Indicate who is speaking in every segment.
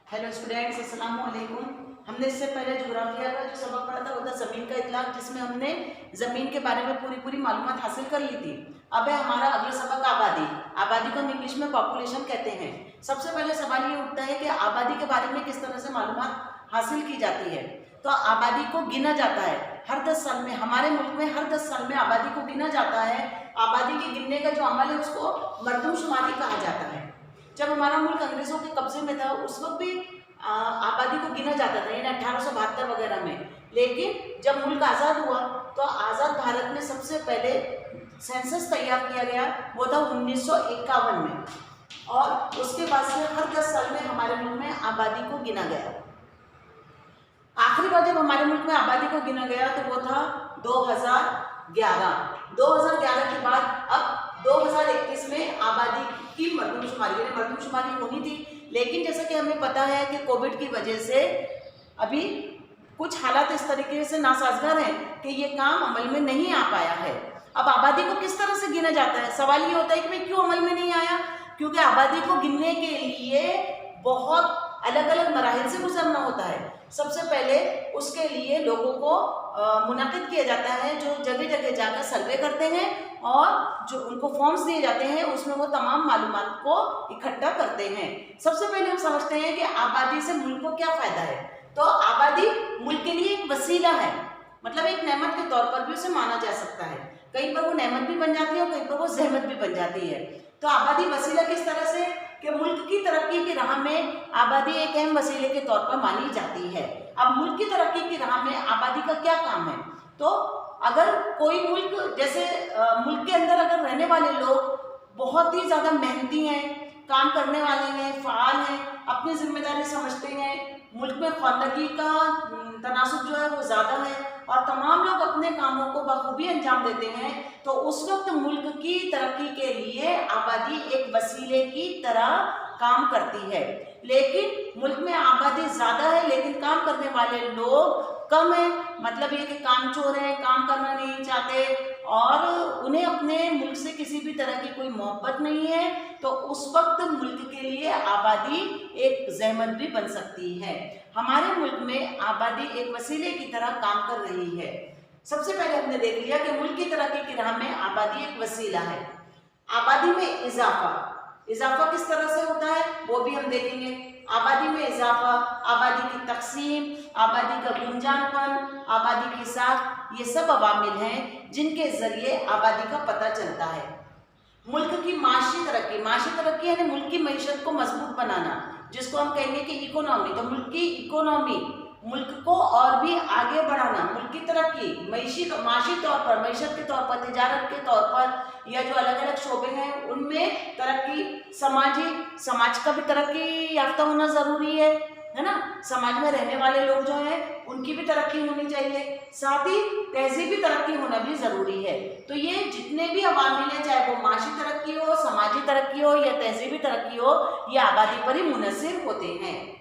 Speaker 1: Hello students, अस्सलाम वालेकुम। हमने इससे पहले ज्योग्राफिया का जो सबक पढ़ा था वो था ज़मीन का इतलाक, जिसमें हमने ज़मीन के बारे में पूरी मालूमात हासिल कर ली थी। अब है हमारा अगला सबक आबादी। आबादी को हम इंग्लिश में पॉपुलेशन कहते हैं। सबसे पहले सवाल ये उठता है कि आबादी के बारे में किस तरह से मालूमात हासिल की जाती है। तो आबादी को गिना जाता है हर 10 साल में। हमारे मुल्क में हर 10 साल में आबादी को गिना जाता है। आबादी के गिनने का जो अमल है उसको मरदमशुमारी कहा जाता है। जब हमारा मुल्क अंग्रेजों के कब्जे में था उस वक्त भी आबादी को गिना जाता था, यानी 1872 वगैरह में। लेकिन जब मुल्क आज़ाद हुआ तो आज़ाद भारत में सबसे पहले सेंसस तैयार किया गया, वो था 1951 में। और उसके बाद से हर 10 साल में हमारे मुल्क में आबादी को गिना गया। आखिरी बार जब हमारे मुल्क में आबादी को गिना गया तो वो था 2011। 2011 के बाद अब 2021 में आबादी की मरदमशुमारी होनी थी। लेकिन जैसा कि हमें पता है कि कोविड की वजह से अभी कुछ हालात इस तरीके से नासाजगार हैं कि ये काम अमल में नहीं आ पाया है। अब आबादी को किस तरह से गिना जाता है, सवाल ये होता है कि भाई क्यों अमल में नहीं आया। क्योंकि आबादी को गिनने के लिए बहुत अलग अलग मराहिल से गुजरना होता है। सबसे पहले उसके लिए लोगों को मुनाकिद किया जाता है, जो जगह जगह जाकर सर्वे करते हैं और जो उनको फॉर्म्स दिए जाते हैं उसमें वो तमाम मालूमात को इकट्ठा करते हैं। सबसे पहले हम समझते हैं कि आबादी से मुल्क को क्या फ़ायदा है। तो आबादी मुल्क के लिए एक वसीला है, मतलब एक नेमत के तौर पर भी उसे माना जा सकता है। कहीं पर वो नेमत भी बन जाती है और कहीं पर वो जहमत भी बन जाती है। तो आबादी वसीला किस तरह से कि मुल्क की तरक्की की राह में आबादी एक अहम वसीले के तौर पर मानी जाती है। अब मुल्क की तरक्की की राह में आबादी का क्या काम है। तो अगर कोई मुल्क, जैसे मुल्क के अंदर अगर रहने वाले लोग बहुत ही ज़्यादा मेहनती हैं, काम करने वाले हैं, फ़ाल हैं, अपनी जिम्मेदारी समझते हैं, मुल्क में ख़वानगी का तनासुब जो है वो ज़्यादा है और तमाम लोग अपने कामों को बखूबी अंजाम देते हैं, तो उस वक्त मुल्क की तरक्की के लिए आबादी एक वसीले की तरह काम करती है। लेकिन मुल्क में आबादी ज़्यादा है लेकिन काम करने वाले लोग कम है। मतलब ये कि कामचोर हैं, काम करना नहीं चाहते और उन्हें अपने मुल्क से किसी भी तरह की कोई मोहब्बत नहीं है। तो उस वक्त मुल्क के लिए आबादी एक जहमत भी बन सकती है। हमारे मुल्क में आबादी एक वसीले की तरह काम कर रही है। सबसे पहले हमने देख लिया कि मुल्क की तरक्की की राह में आबादी एक वसीला है। आबादी में इजाफा किस तरह से होता है वो भी हम देखेंगे। आबादी में इजाफा, आबादी की तकसीम, आबादी का गुंजानपन, आबादी की साख, ये सब अवामिल हैं जिनके जरिए आबादी का पता चलता है। मुल्क की माशी तरक्की यानी मुल्क की मईशत को मजबूत बनाना, जिसको हम कहेंगे कि इकोनॉमी। तो मुल्क की इकोनॉमी, मुल्क को और भी आगे बढ़ाना, मुल्क की तरक्की माशी तौर पर, मईशत के तौर पर, तिजारत के तौर पर, या जो अलग अलग शोबे हैं उनमें तरक्की, समाज का भी तरक्की याफ्ता होना ज़रूरी है ना। समाज में रहने वाले लोग जो हैं उनकी भी तरक्की होनी चाहिए, साथ ही तहजीबी तरक्की होना भी ज़रूरी है। तो ये जितने भी अवामिल हैं, चाहे वो माशी तरक्की हो, समाजी तरक्की हो या तहजीबी तरक्की हो, ये आबादी पर ही मुनहसर होते हैं।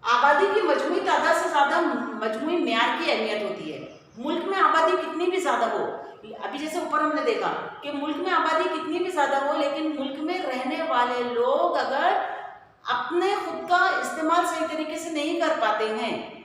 Speaker 1: आबादी की मजमूई तादाद से ज़्यादा मजमूई म्यार की अहमियत होती है। मुल्क में आबादी कितनी भी ज़्यादा हो, अभी जैसे ऊपर हमने देखा कि मुल्क में आबादी कितनी भी ज़्यादा हो, लेकिन मुल्क में रहने वाले लोग अगर अपने खुद का इस्तेमाल सही तरीके से नहीं कर पाते हैं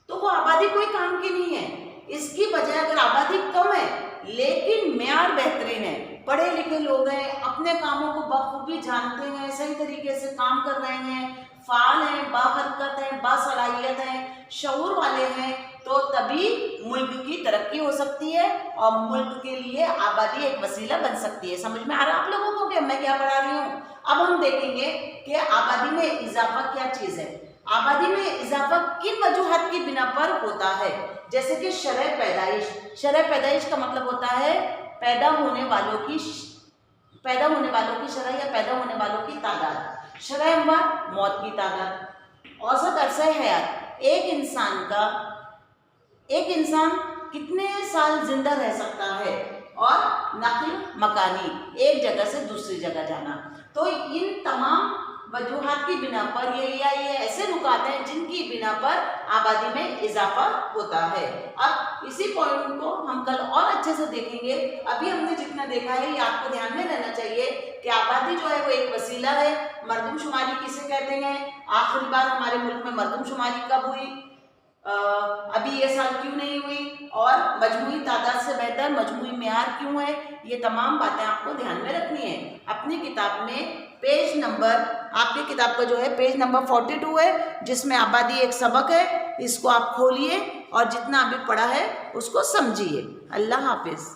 Speaker 1: तो वो आबादी कोई काम की नहीं है। इसकी बजाय अगर आबादी कम है लेकिन म्यार बेहतरीन है, पढ़े लिखे लोग हैं, अपने कामों को बखूबी जानते हैं, सही तरीके से काम कर रहे हैं, फ़ाल हैं, बाहरकत हैं, बासलाहियत हैं, शऊर वाले हैं, तो तभी मुल्क की तरक्की हो सकती है और मुल्क के लिए आबादी एक वसीला बन सकती है। समझ में आ रहा है आप लोगों को कि मैं क्या पढ़ा रही हूँ। अब हम देखेंगे कि आबादी में इजाफा क्या चीज़ है। आबादी में इजाफा किन वजूहात की बिना पर होता है, जैसे कि शरह पैदाइश का मतलब होता है पैदा होने वालों की शरह या पैदा होने वालों की तादाद। शरह अमवात, मौत की तादाद। औसत अरसा हयात, एक इंसान कितने साल जिंदा रह सकता है। और नक़ल मकानी, एक जगह से दूसरी जगह जाना। तो इन तमाम वजूहात की बिना पर ये ऐसे नुकात हैं जिनकी बिना पर आबादी में इजाफा होता है। अब इसी पॉइंट को हम कल और अच्छे से देखेंगे। अभी हमने जितना देखा है ये आपको ध्यान में रहना चाहिए कि आबादी जो है वो एक वसीला है। मरदमशुमारी किसे कहते हैं, आखिरी बार हमारे मुल्क में मरदमशुमारी कब हुई, अभी ये साल क्यों नहीं हुई, और मजमूई तादाद से बेहतर मजमूई मेयार क्यों है, ये तमाम बातें आपको ध्यान में रखनी है। अपनी किताब में पेज नंबर, आपकी किताब का जो है पेज नंबर 42 है, जिसमें आबादी एक सबक है, इसको आप खोलिए और जितना अभी पढ़ा है उसको समझिए। अल्लाह हाफिज़।